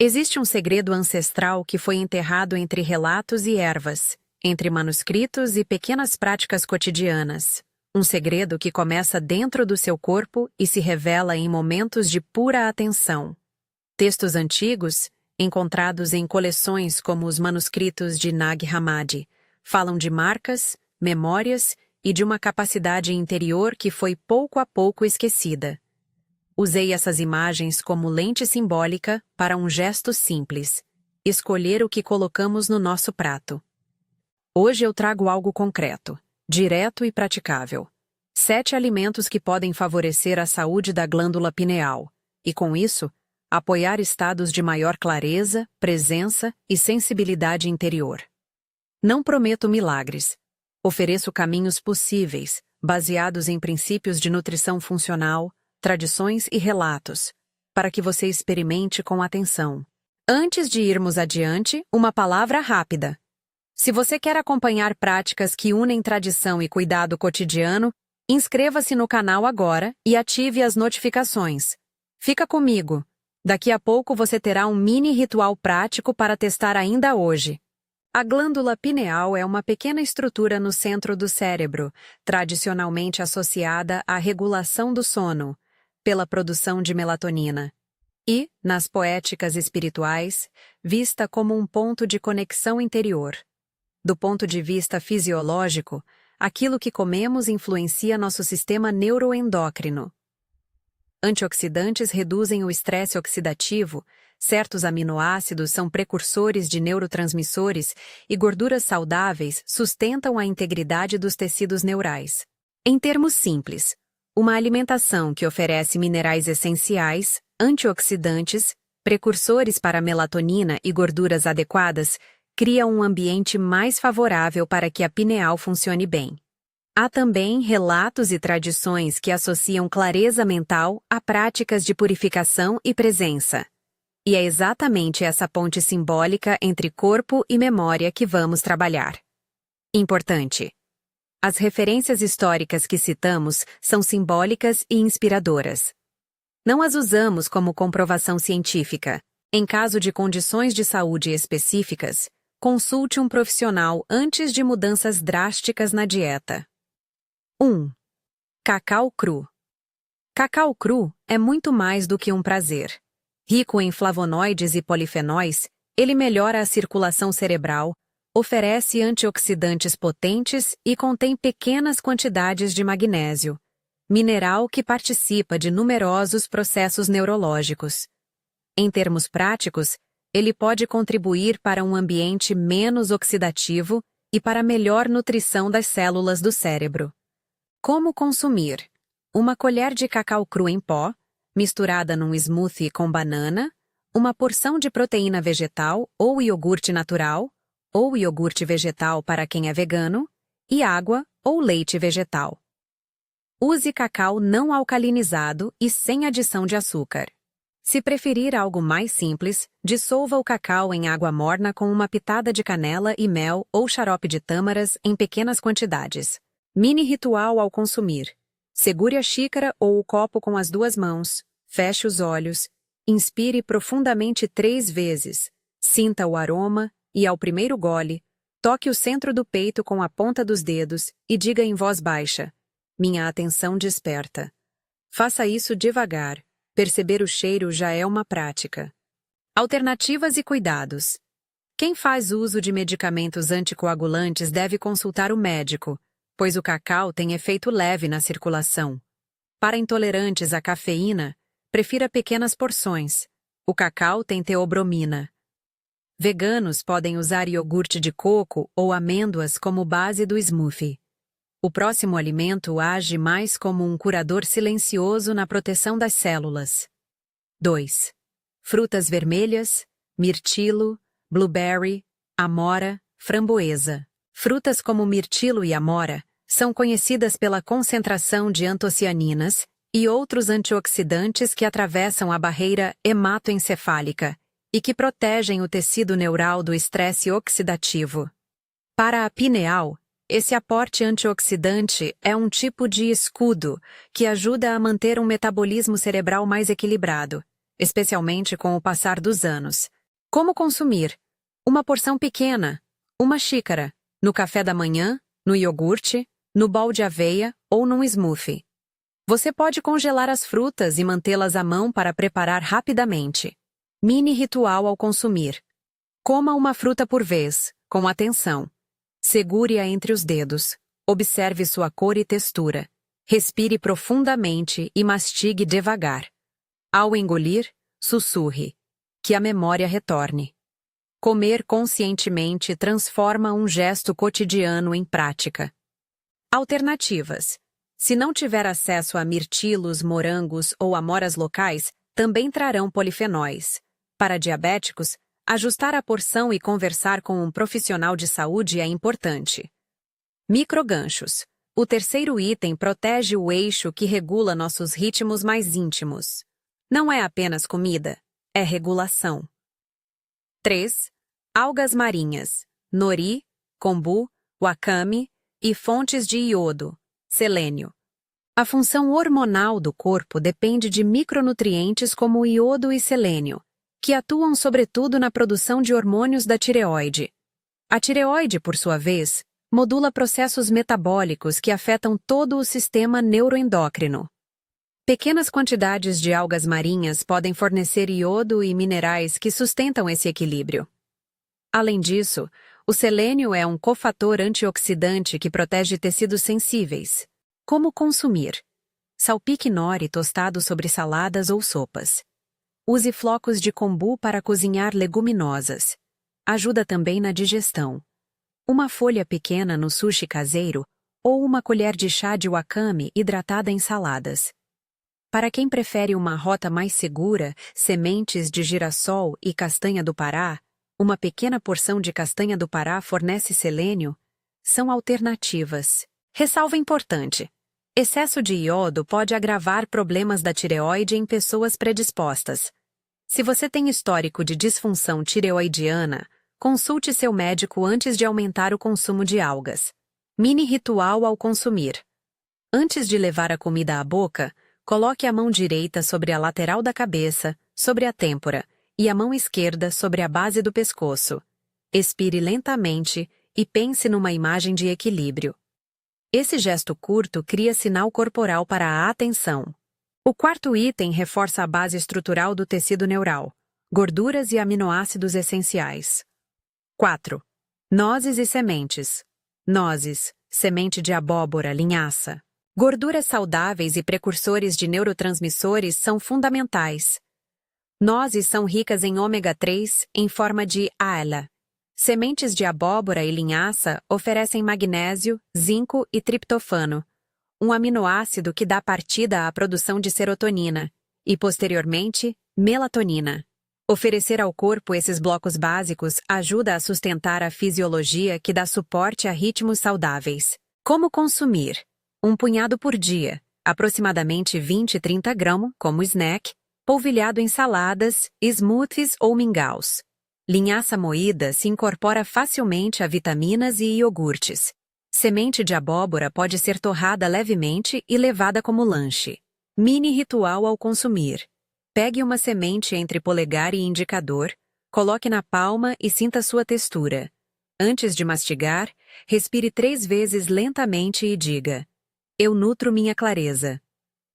Existe um segredo ancestral que foi enterrado entre relatos e ervas, entre manuscritos e pequenas práticas cotidianas. Um segredo que começa dentro do seu corpo e se revela em momentos de pura atenção. Textos antigos, encontrados em coleções como os manuscritos de Nag Hammadi, falam de marcas, memórias e de uma capacidade interior que foi pouco a pouco esquecida. Usei essas imagens como lente simbólica para um gesto simples: escolher o que colocamos no nosso prato. Hoje eu trago algo concreto, direto e praticável. 7 alimentos que podem favorecer a saúde da glândula pineal e, com isso, apoiar estados de maior clareza, presença e sensibilidade interior. Não prometo milagres. Ofereço caminhos possíveis, baseados em princípios de nutrição funcional, tradições e relatos, para que você experimente com atenção. Antes de irmos adiante, uma palavra rápida. Se você quer acompanhar práticas que unem tradição e cuidado cotidiano, inscreva-se no canal agora e ative as notificações. Fica comigo. Daqui a pouco você terá um mini ritual prático para testar ainda hoje. A glândula pineal é uma pequena estrutura no centro do cérebro, tradicionalmente associada à regulação do sono, pela produção de melatonina. E, nas poéticas espirituais, vista como um ponto de conexão interior. Do ponto de vista fisiológico, aquilo que comemos influencia nosso sistema neuroendócrino. Antioxidantes reduzem o estresse oxidativo, certos aminoácidos são precursores de neurotransmissores e gorduras saudáveis sustentam a integridade dos tecidos neurais. Em termos simples, uma alimentação que oferece minerais essenciais, antioxidantes, precursores para melatonina e gorduras adequadas cria um ambiente mais favorável para que a pineal funcione bem. Há também relatos e tradições que associam clareza mental a práticas de purificação e presença. E é exatamente essa ponte simbólica entre corpo e memória que vamos trabalhar. Importante: as referências históricas que citamos são simbólicas e inspiradoras. Não as usamos como comprovação científica. Em caso de condições de saúde específicas, consulte um profissional antes de mudanças drásticas na dieta. 1. Cacau cru. Cacau cru é muito mais do que um prazer. Rico em flavonoides e polifenóis, ele melhora a circulação cerebral, oferece antioxidantes potentes e contém pequenas quantidades de magnésio, mineral que participa de numerosos processos neurológicos. Em termos práticos, ele pode contribuir para um ambiente menos oxidativo e para melhor nutrição das células do cérebro. Como consumir? Uma colher de cacau cru em pó, misturada num smoothie com banana, uma porção de proteína vegetal ou iogurte natural, ou iogurte vegetal para quem é vegano, e água ou leite vegetal. Use cacau não alcalinizado e sem adição de açúcar. Se preferir algo mais simples, dissolva o cacau em água morna com uma pitada de canela e mel ou xarope de tâmaras em pequenas quantidades. Mini ritual ao consumir. Segure a xícara ou o copo com as 2 mãos, feche os olhos, inspire profundamente 3 vezes, sinta o aroma e, ao primeiro gole, toque o centro do peito com a ponta dos dedos e diga em voz baixa: minha atenção desperta. Faça isso devagar, perceber o cheiro já é uma prática. Alternativas e cuidados. Quem faz uso de medicamentos anticoagulantes deve consultar o médico, pois o cacau tem efeito leve na circulação. Para intolerantes à cafeína, prefira pequenas porções. O cacau tem teobromina. Veganos podem usar iogurte de coco ou amêndoas como base do smoothie. O próximo alimento age mais como um curador silencioso na proteção das células. 2. Frutas vermelhas, mirtilo, blueberry, amora, framboesa. Frutas como mirtilo e amora são conhecidas pela concentração de antocianinas e outros antioxidantes que atravessam a barreira hematoencefálica e que protegem o tecido neural do estresse oxidativo. Para a pineal, esse aporte antioxidante é um tipo de escudo que ajuda a manter um metabolismo cerebral mais equilibrado, especialmente com o passar dos anos. Como consumir? Uma porção pequena, uma xícara, no café da manhã, no iogurte, no bowl de aveia ou num smoothie. Você pode congelar as frutas e mantê-las à mão para preparar rapidamente. Mini ritual ao consumir. Coma uma fruta por vez, com atenção. Segure-a entre os dedos. Observe sua cor e textura. Respire profundamente e mastigue devagar. Ao engolir, sussurre. Que a memória retorne. Comer conscientemente transforma um gesto cotidiano em prática. Alternativas. Se não tiver acesso a mirtilos, morangos ou amoras locais, também trarão polifenóis. Para diabéticos, ajustar a porção e conversar com um profissional de saúde é importante. Microganchos. O terceiro item protege o eixo que regula nossos ritmos mais íntimos. Não é apenas comida, é regulação. 3. Algas marinhas, nori, kombu, wakame e fontes de iodo, selênio. A função hormonal do corpo depende de micronutrientes como iodo e selênio, que atuam sobretudo na produção de hormônios da tireoide. A tireoide, por sua vez, modula processos metabólicos que afetam todo o sistema neuroendócrino. Pequenas quantidades de algas marinhas podem fornecer iodo e minerais que sustentam esse equilíbrio. Além disso, o selênio é um cofator antioxidante que protege tecidos sensíveis. Como consumir? Salpique nori tostado sobre saladas ou sopas. Use flocos de kombu para cozinhar leguminosas. Ajuda também na digestão. Uma folha pequena no sushi caseiro ou uma colher de chá de wakame hidratada em saladas. Para quem prefere uma rota mais segura, sementes de girassol e castanha do Pará, uma pequena porção de castanha do Pará fornece selênio, são alternativas. Ressalva importante: excesso de iodo pode agravar problemas da tireoide em pessoas predispostas. Se você tem histórico de disfunção tireoidiana, consulte seu médico antes de aumentar o consumo de algas. Mini ritual ao consumir. Antes de levar a comida à boca, coloque a mão direita sobre a lateral da cabeça, sobre a têmpora, e a mão esquerda sobre a base do pescoço. Expire lentamente e pense numa imagem de equilíbrio. Esse gesto curto cria sinal corporal para a atenção. O quarto item reforça a base estrutural do tecido neural, gorduras e aminoácidos essenciais. 4. Nozes e sementes. Nozes, semente de abóbora, linhaça. Gorduras saudáveis e precursores de neurotransmissores são fundamentais. Nozes são ricas em ômega 3 em forma de ALA. Sementes de abóbora e linhaça oferecem magnésio, zinco e triptofano, um aminoácido que dá partida à produção de serotonina e, posteriormente, melatonina. Oferecer ao corpo esses blocos básicos ajuda a sustentar a fisiologia que dá suporte a ritmos saudáveis. Como consumir? Um punhado por dia, aproximadamente 20-30 gramas, como snack, polvilhado em saladas, smoothies ou mingaus. Linhaça moída se incorpora facilmente a vitaminas e iogurtes. Semente de abóbora pode ser torrada levemente e levada como lanche. Mini ritual ao consumir. Pegue uma semente entre polegar e indicador, coloque na palma e sinta sua textura. Antes de mastigar, respire 3 vezes lentamente e diga: eu nutro minha clareza.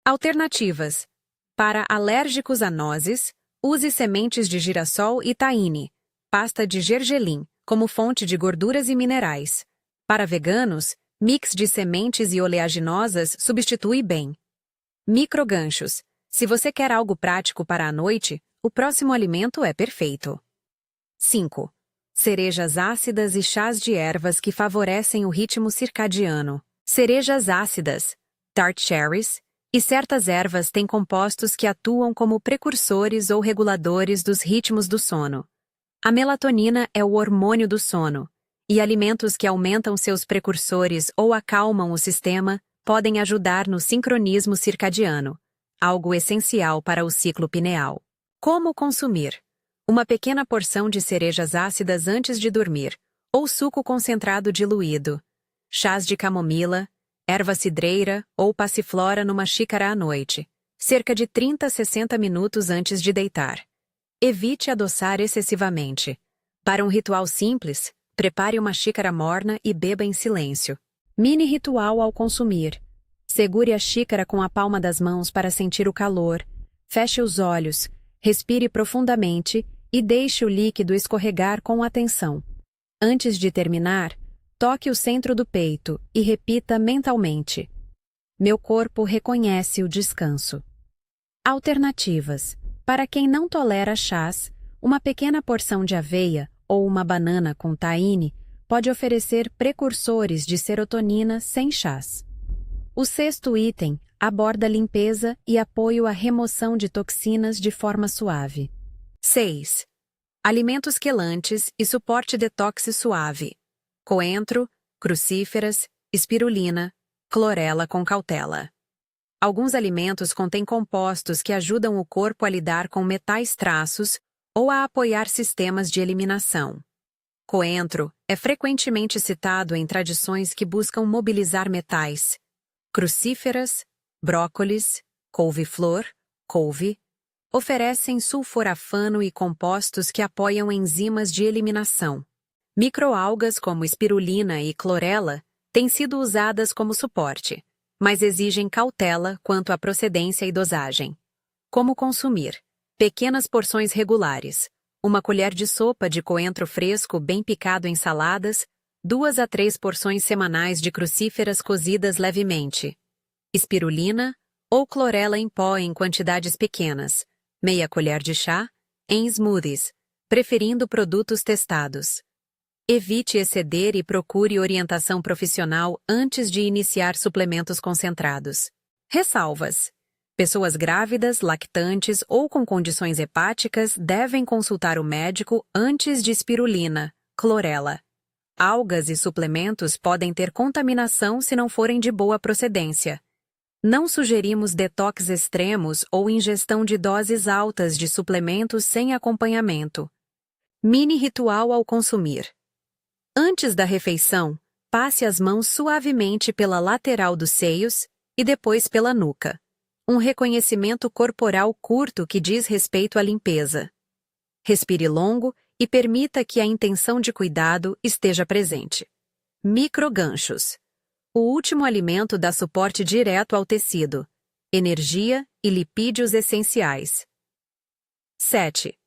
Alternativas. Para alérgicos a nozes, use sementes de girassol e tahine, pasta de gergelim, como fonte de gorduras e minerais. Para veganos, mix de sementes e oleaginosas substitui bem. Microganchos. Se você quer algo prático para a noite, o próximo alimento é perfeito. 5. Cerejas ácidas e chás de ervas que favorecem o ritmo circadiano. Cerejas ácidas, tart cherries, e certas ervas têm compostos que atuam como precursores ou reguladores dos ritmos do sono. A melatonina é o hormônio do sono, e alimentos que aumentam seus precursores ou acalmam o sistema podem ajudar no sincronismo circadiano, algo essencial para o ciclo pineal. Como consumir? Uma pequena porção de cerejas ácidas antes de dormir, ou suco concentrado diluído. Chás de camomila, erva cidreira ou passiflora numa xícara à noite. cerca de 30 a 60 minutos antes de deitar. Evite adoçar excessivamente. Para um ritual simples, prepare uma xícara morna e beba em silêncio. Mini ritual ao consumir. Segure a xícara com a palma das mãos para sentir o calor. Feche os olhos, respire profundamente e deixe o líquido escorregar com atenção. Antes de terminar, toque o centro do peito e repita mentalmente: meu corpo reconhece o descanso. Alternativas. Para quem não tolera chás, uma pequena porção de aveia ou uma banana com taíne pode oferecer precursores de serotonina sem chás. O sexto item aborda limpeza e apoio à remoção de toxinas de forma suave. 6. Alimentos quelantes e suporte detox suave. Coentro, crucíferas, espirulina, clorela com cautela. Alguns alimentos contêm compostos que ajudam o corpo a lidar com metais traços ou a apoiar sistemas de eliminação. Coentro é frequentemente citado em tradições que buscam mobilizar metais. Crucíferas, brócolis, couve-flor, couve, oferecem sulforafano e compostos que apoiam enzimas de eliminação. Microalgas como espirulina e clorela têm sido usadas como suporte, mas exigem cautela quanto à procedência e dosagem. Como consumir? Pequenas porções regulares. Uma colher de sopa de coentro fresco bem picado em saladas, 2 a 3 porções semanais de crucíferas cozidas levemente. Espirulina ou clorela em pó em quantidades pequenas, meia colher de chá, em smoothies, preferindo produtos testados. Evite exceder e procure orientação profissional antes de iniciar suplementos concentrados. Ressalvas. Pessoas grávidas, lactantes ou com condições hepáticas devem consultar o médico antes de espirulina, clorela. Algas e suplementos podem ter contaminação se não forem de boa procedência. Não sugerimos detox extremos ou ingestão de doses altas de suplementos sem acompanhamento. Mini ritual ao consumir. Antes da refeição, passe as mãos suavemente pela lateral dos seios e depois pela nuca. Um reconhecimento corporal curto que diz respeito à limpeza. Respire longo e permita que a intenção de cuidado esteja presente. Microganchos. O último alimento dá suporte direto ao tecido, energia e lipídios essenciais. 7.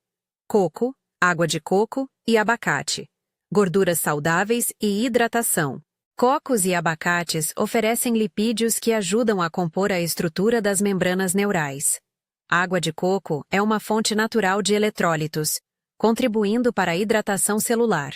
Coco, água de coco e abacate. Gorduras saudáveis e hidratação. Cocos e abacates oferecem lipídios que ajudam a compor a estrutura das membranas neurais. Água de coco é uma fonte natural de eletrólitos, contribuindo para a hidratação celular.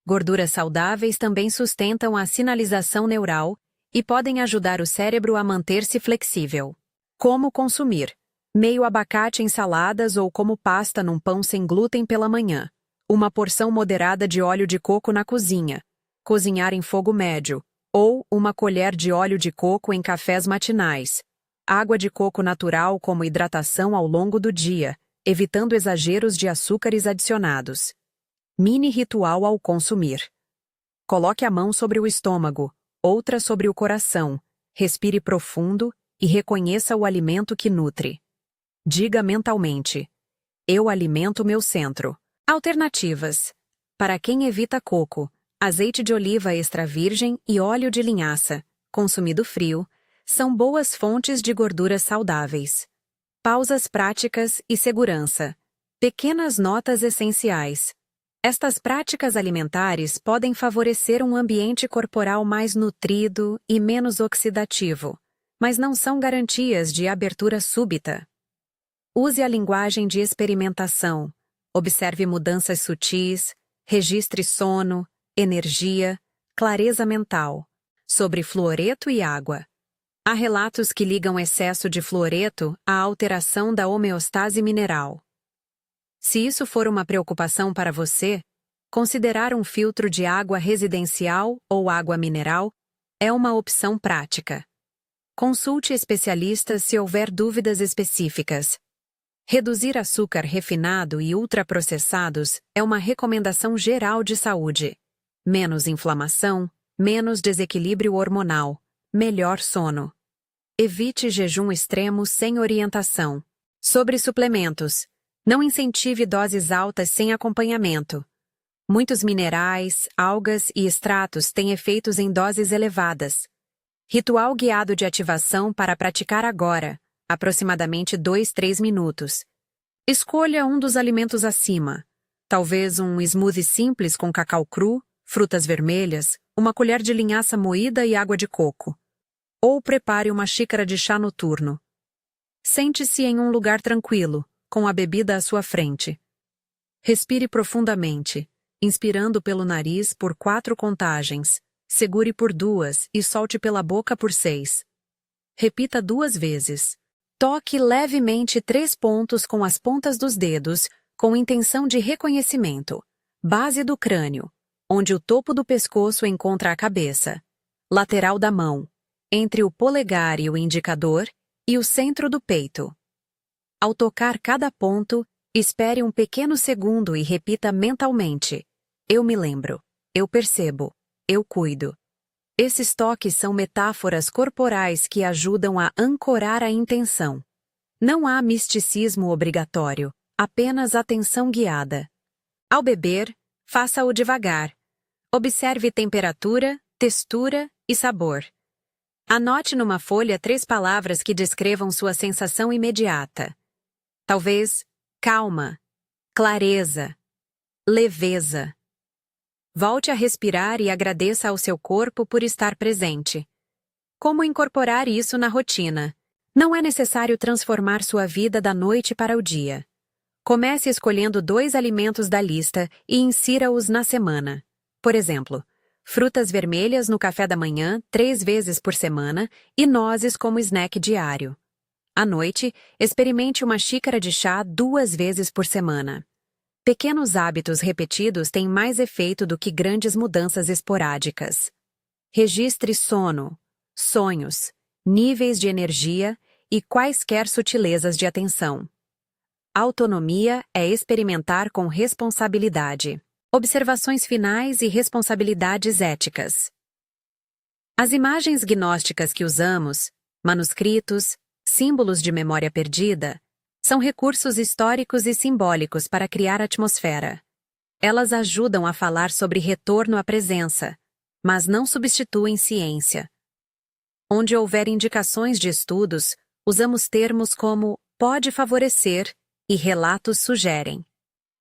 Gorduras saudáveis também sustentam a sinalização neural e podem ajudar o cérebro a manter-se flexível. Como consumir? Meio abacate em saladas ou como pasta num pão sem glúten pela manhã. Uma porção moderada de óleo de coco na cozinha. Cozinhar em fogo médio. Ou uma colher de óleo de coco em cafés matinais. Água de coco natural como hidratação ao longo do dia, evitando exageros de açúcares adicionados. Mini ritual ao consumir. Coloque a mão sobre o estômago, outra sobre o coração, respire profundo e reconheça o alimento que nutre. Diga mentalmente: eu alimento meu centro. Alternativas. Para quem evita coco, azeite de oliva extra virgem e óleo de linhaça, consumido frio, são boas fontes de gorduras saudáveis. Pausas práticas e segurança. Pequenas notas essenciais. Estas práticas alimentares podem favorecer um ambiente corporal mais nutrido e menos oxidativo, mas não são garantias de abertura súbita. Use a linguagem de experimentação. Observe mudanças sutis, registre sono, energia, clareza mental. Sobre fluoreto e água. Há relatos que ligam excesso de fluoreto à alteração da homeostase mineral. Se isso for uma preocupação para você, considerar um filtro de água residencial ou água mineral é uma opção prática. Consulte especialistas se houver dúvidas específicas. Reduzir açúcar refinado e ultraprocessados é uma recomendação geral de saúde. Menos inflamação, menos desequilíbrio hormonal, melhor sono. Evite jejum extremo sem orientação. Sobre suplementos. Não incentive doses altas sem acompanhamento. Muitos minerais, algas e extratos têm efeitos em doses elevadas. Ritual guiado de ativação para praticar agora, aproximadamente 2-3 minutos. Escolha um dos alimentos acima. Talvez um smoothie simples com cacau cru, frutas vermelhas, uma colher de linhaça moída e água de coco. Ou prepare uma xícara de chá noturno. Sente-se em um lugar tranquilo, com a bebida à sua frente. Respire profundamente, inspirando pelo nariz por 4 contagens, segure por 2 e solte pela boca por 6. Repita 2 vezes. Toque levemente 3 pontos com as pontas dos dedos, com intenção de reconhecimento. Base do crânio, onde o topo do pescoço encontra a cabeça. Lateral da mão, entre o polegar e o indicador, e o centro do peito. Ao tocar cada ponto, espere um pequeno segundo e repita mentalmente: eu me lembro, eu percebo, eu cuido. Esses toques são metáforas corporais que ajudam a ancorar a intenção. Não há misticismo obrigatório, apenas atenção guiada. Ao beber, faça-o devagar. Observe temperatura, textura e sabor. Anote numa folha 3 palavras que descrevam sua sensação imediata. Talvez calma, clareza, leveza. Volte a respirar e agradeça ao seu corpo por estar presente. Como incorporar isso na rotina? Não é necessário transformar sua vida da noite para o dia. Comece escolhendo 2 alimentos da lista e insira-os na semana. Por exemplo, frutas vermelhas no café da manhã 3 vezes por semana e nozes como snack diário. À noite, experimente uma xícara de chá 2 vezes por semana. Pequenos hábitos repetidos têm mais efeito do que grandes mudanças esporádicas. Registre sono, sonhos, níveis de energia e quaisquer sutilezas de atenção. Autonomia é experimentar com responsabilidade. Observações finais e responsabilidades éticas. As imagens gnósticas que usamos, manuscritos, símbolos de memória perdida, são recursos históricos e simbólicos para criar atmosfera. Elas ajudam a falar sobre retorno à presença, mas não substituem ciência. Onde houver indicações de estudos, usamos termos como pode favorecer e relatos sugerem.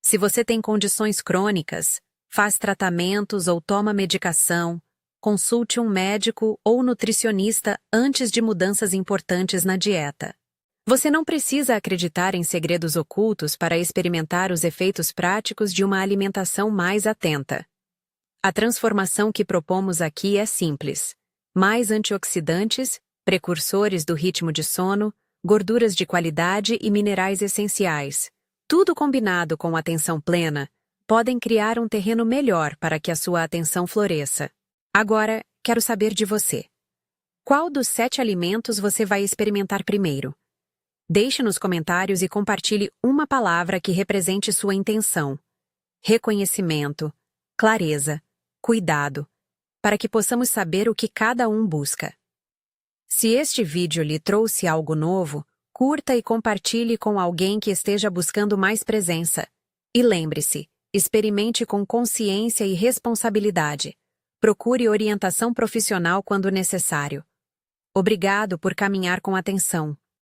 Se você tem condições crônicas, faz tratamentos ou toma medicação, consulte um médico ou nutricionista antes de mudanças importantes na dieta. Você não precisa acreditar em segredos ocultos para experimentar os efeitos práticos de uma alimentação mais atenta. A transformação que propomos aqui é simples. Mais antioxidantes, precursores do ritmo de sono, gorduras de qualidade e minerais essenciais. Tudo combinado com atenção plena, podem criar um terreno melhor para que a sua atenção floresça. Agora, quero saber de você. Qual dos 7 alimentos você vai experimentar primeiro? Deixe nos comentários e compartilhe uma palavra que represente sua intenção. Reconhecimento, clareza, cuidado, para que possamos saber o que cada um busca. Se este vídeo lhe trouxe algo novo, curta e compartilhe com alguém que esteja buscando mais presença. E lembre-se, experimente com consciência e responsabilidade. Procure orientação profissional quando necessário. Obrigado por caminhar com atenção.